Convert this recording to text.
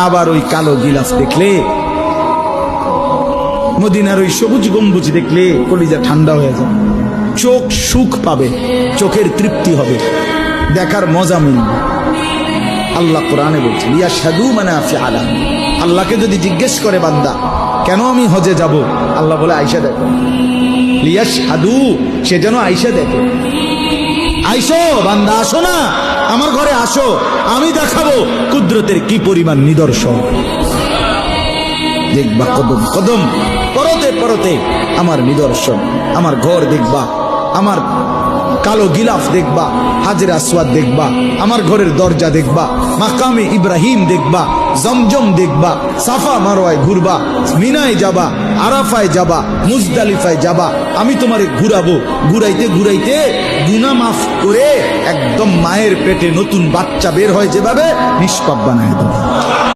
আবার ওই কালো গিলাফ দেখলে, মদিনার ওই সবুজ গম্বুজ দেখলে কলিজা ঠান্ডা হয়ে যায়, চোখ সুখ পাবে, চোখের তৃপ্তি হবে, দেখার মজা মিলবে। আল্লাহ কোরআনে বলছে লিয়াশহাদু মানাফিআ লাহুম। আল্লাহকে যদি জিজ্ঞেস করে বান্দা কেন আমি হজে যাব, আল্লাহ বলে আয়েশা দেখো, লিয়াশহাদু, সে যেন আয়েশা দেখে। আইসো বান্দা, আসো না আমার ঘরে, আসো, আমি দেখাবো কুদরতের কি পরিমাণ নিদর্শন। দেখবা কদম কদম, পরতে পরতে আমার নিদর্শন, আমার ঘর দেখবা, আমার কালো গিলাফ দেখবা, হাজরে আসওয়াদ দেখবা, আমার ঘরের দরজা দেখবা, মাকামে ইব্রাহিম দেখবা, জমজম দেখবা, সাফা মারওয়ায় ঘুরবা, মিনায় যাবা, আরাফায় যাবা, মুজদালিফায় যাবা, আমি তোমারে ঘুরাবো, ঘুরাইতে ঘুরাইতে গুনাহ মাফ করে একদম মায়ের পেটে নতুন বাচ্চা বের হয় যেভাবে, নিষ্পাপ বানায় দেবো।